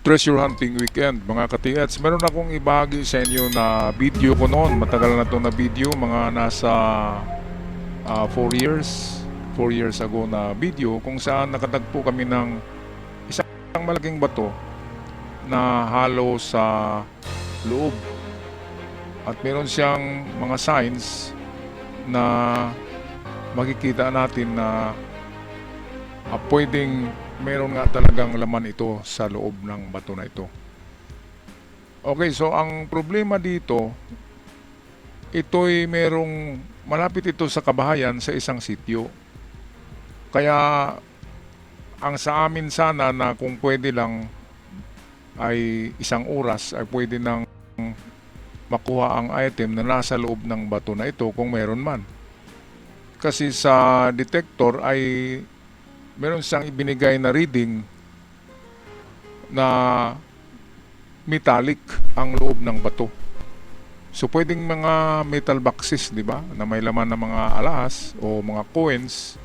treasure hunting weekend mga ka-TH. Meron akong ibahagi sa inyo na video ko noon. Matagal na ito na video, mga nasa 4 years ago na video kung saan nakatagpo kami ng isang malaking bato na halo sa loob. At meron siyang mga signs na makikita natin na pwedeng meron nga talagang laman ito sa loob ng bato na ito. Okay, so ang problema dito, ito'y merong malapit ito sa kabahayan sa isang sitio. Kaya ang sa amin sana na kung pwede lang ay isang oras ay pwede nang makuha ang item na nasa loob ng bato na ito kung meron man. Kasi sa detector ay meron siyang ibinigay na reading na metallic ang loob ng bato. So pwedeng mga metal boxes, di ba? Na may laman ng mga alahas o mga coins.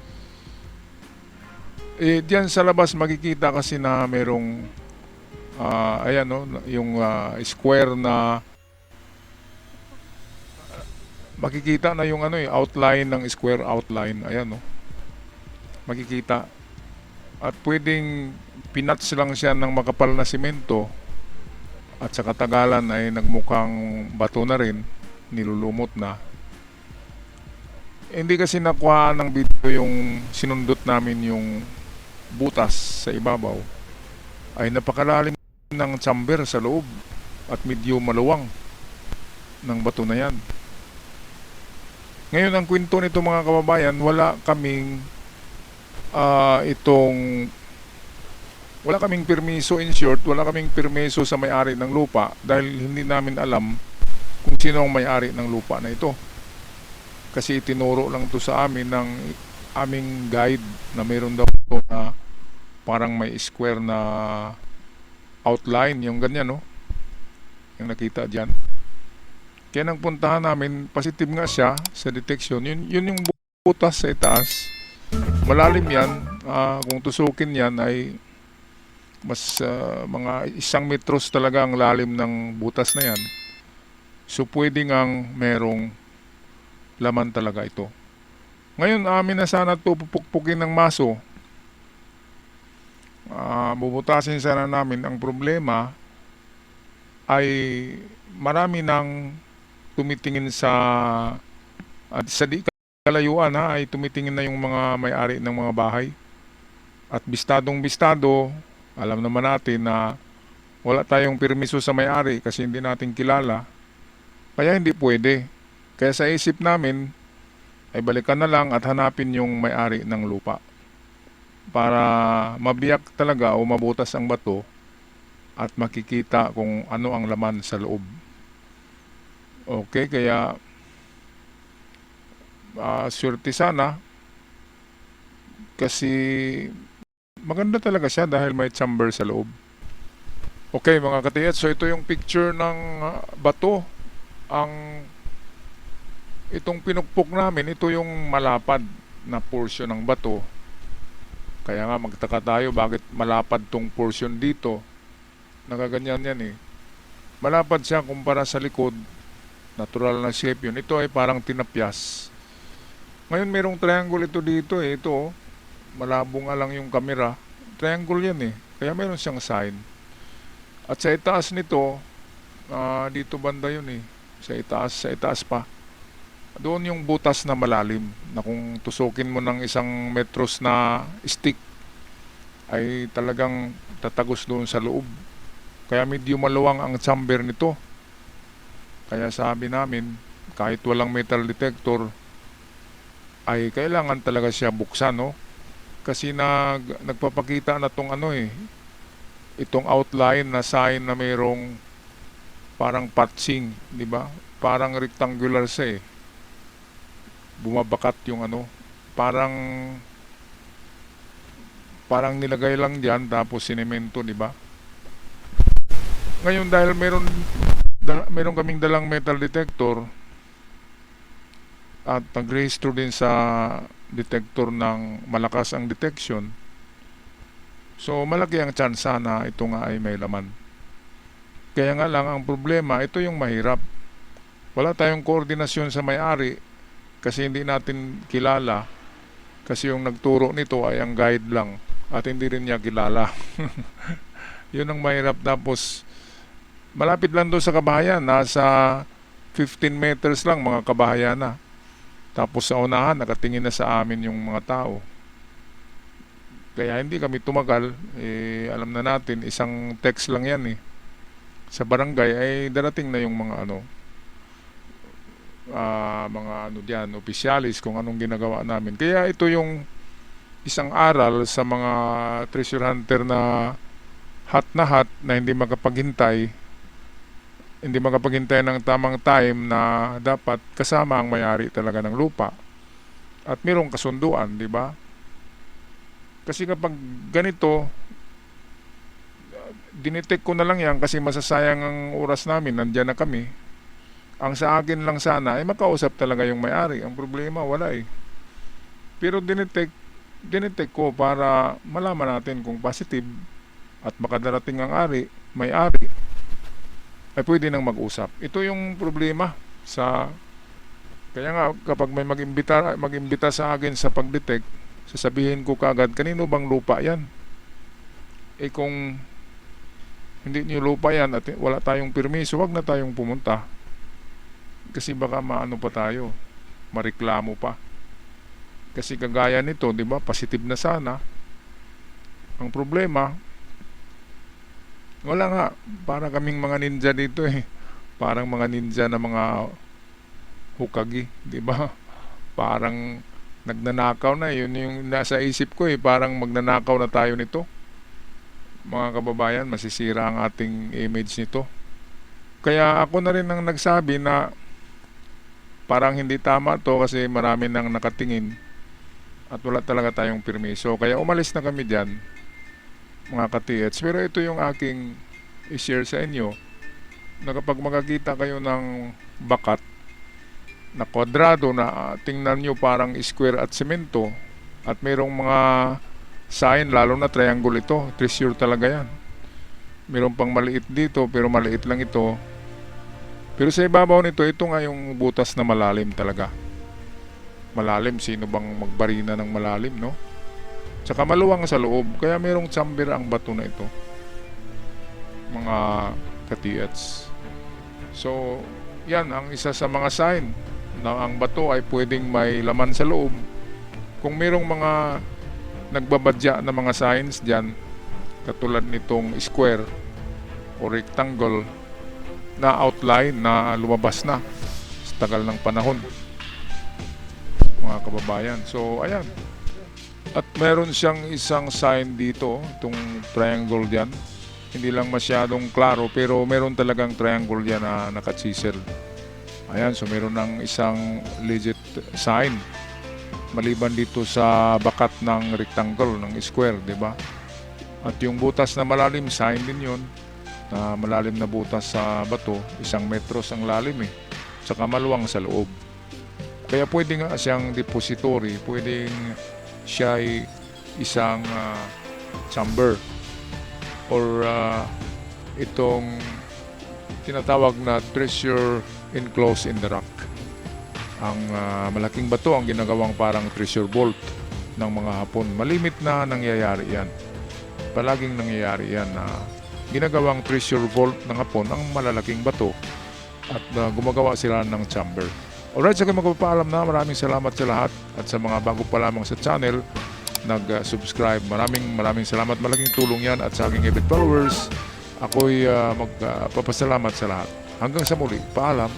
Diyan sa labas makikita kasi na merong ayan no, yung square na makikita na yung outline ng square outline. Ayan no. Makikita. At pwedeng pinats lang siya ng makapal na simento at sa katagalan ay nagmukhang bato na rin, nilulumot na. Hindi kasi nakuha ng video yung sinundot namin yung butas sa ibabaw. Ay napakalalim ng chamber sa loob at medyo maluwang ng bato na yan. Ngayon ang kwento nito mga kababayan, wala kaming wala kaming permiso, in short, wala kaming permiso sa may-ari ng lupa dahil hindi namin alam kung sino ang may-ari ng lupa na ito. Kasi itinuro lang to sa amin ng aming guide na mayroon daw ito na parang may square na outline, yung ganyan no, yung nakita dyan. Kaya nang puntahan namin, positive nga siya sa detection. Yun yung butas sa itaas. Malalim yan. Kung tusukin yan ay mas mga 1 metros talaga ang lalim ng butas na yan. So pwede ngang merong laman talaga ito. Ngayon amin na sana ito pupukpukin ng maso. Bubutasin sana namin. Ang problema ay marami nang tumitingin sa di kalayuan ay tumitingin na yung mga may-ari ng mga bahay. At bistadong-bistado, alam naman natin na wala tayong permiso sa may-ari kasi hindi natin kilala. Kaya hindi pwede. Kaya sa isip namin, ay balikan na lang at hanapin yung may-ari ng lupa. Para mabiyak talaga o mabutas ang bato at makikita kung ano ang laman sa loob. Okay, kaya swerte sana kasi maganda talaga siya dahil may chamber sa loob. Okay mga katiyat, so ito yung picture ng bato. Itong pinukpok namin, ito yung malapad na portion ng bato. Kaya nga magtaka tayo bakit malapad tong portion dito. Nagaganyan yan eh. Malapad siya kumpara sa likod. Natural na shape yun. Ito ay parang tinapyas. Ngayon mayroong triangle ito dito eh. Ito malabo nga lang yung camera. Triangle yan eh. Kaya mayroon siyang sign. At sa itaas nito, dito banda yun eh. Sa itaas pa. Doon yung butas na malalim. Na kung tusukin mo ng 1 metros na stick, ay talagang tatagos doon sa loob. Kaya medyo maluwang ang chamber nito. Kaya sabi namin, kahit walang metal detector, ay kailangan talaga siya buksan no? Kasi nagpapakita na tong itong outline na sign na mayroong parang patching, di ba? Parang rectangular siya eh. Bumabakat yung parang nilagay lang diyan tapos sinemento, di ba? Ngayon dahil meron kaming dalang metal detector at nag-register din sa detector ng malakas ang detection, So malaki ang tsansa na ito nga ay may laman. Kaya nga lang ang problema, ito yung mahirap. Wala tayong koordinasyon sa may-ari kasi hindi natin kilala. Kasi yung nagturo nito ay ang guide lang at hindi rin niya kilala. Yun ang mahirap. Tapos malapit lang doon sa kabahayan, nasa 15 meters lang mga kabahayan na. Tapos sa unahan, nakatingin na sa amin yung mga tao. Kaya hindi kami tumagal, alam na natin, isang text lang yan sa barangay ay darating na yung mga diyan, opisyalis kung anong ginagawa namin. Kaya ito yung isang aral sa mga treasure hunter na hot na hindi makapaghintay ng tamang time na dapat kasama ang may-ari talaga ng lupa at mayroong kasunduan, di ba? Kasi kapag ganito, dinetect ko na lang yan kasi masasayang ang oras namin, nandyan na kami. Ang sa akin lang sana ay makausap talaga yung may-ari. Ang problema, wala Pero dinetect ko para malaman natin kung positive at makadarating ang may-ari, ay pwede nang mag-usap. Ito yung problema kaya nga kapag may mag-imbita sa akin sa pag-detect, sasabihin ko kagad, kanino bang lupa yan? Kung hindi niyo lupa yan at wala tayong permiso, wag na tayong pumunta. Kasi baka maano pa tayo, mareklamo pa. Kasi kagaya nito, di ba, positive na sana. Ang problema, wala nga, para kaming mga ninja dito Parang mga ninja na mga hukagi, di ba? Parang nagnanakaw na, yun yung nasa isip ko parang magnanakaw na tayo nito. Mga kababayan, masisira ang ating image nito. Kaya ako na rin ang nagsabi na parang hindi tama to kasi marami nang nakatingin at wala talaga tayong permiso. Kaya umalis na kami dyan, mga ka-TH. Pero ito yung aking i-share sa inyo na kapag makakita kayo ng bakat na kwadrado na tingnan nyo parang square at semento at mayroong mga sign, lalo na triangle ito, treasure talaga yan. Mayroong pang maliit dito pero maliit lang ito. Pero sa ibabaw nito, ito nga yung butas na malalim talaga. Malalim, sino bang magbarina ng malalim, no? Tsaka maluwang sa loob, kaya mayroong chamber ang bato na ito, mga ka-TH. So, yan ang isa sa mga sign na ang bato ay pwedeng may laman sa loob. Kung mayroong mga nagbabadya na mga signs dyan, katulad nitong square o rectangle na outline na lumabas na sa tagal ng panahon, mga kababayan. So, ayan. At meron siyang isang sign dito, itong triangle dyan. Hindi lang masyadong klaro, pero meron talagang triangle dyan na naka-chisel. Ayan, so meron ng isang legit sign. Maliban dito sa bakat ng rectangle, ng square, di ba? At yung butas na malalim, sign din yun. Na malalim na butas sa bato, 1 metro ang lalim Tsaka maluwang sa loob. Kaya pwede nga siyang depository, pwedeng siya ay isang chamber or itong tinatawag na treasure enclosed in the rock. Ang malaking bato ang ginagawang parang treasure vault ng mga Hapon. Malimit na nangyayari yan. Palaging nangyayari yan na ginagawang treasure vault ng Hapon ang malalaking bato at gumagawa sila ng chamber. Alright, so kayo magpapaalam na. Maraming salamat sa lahat at sa mga bago pa lamang sa channel nag-subscribe. Maraming salamat. Malaking tulong yan at sa aking avid followers, ako'y magpapasalamat sa lahat. Hanggang sa muli, paalam.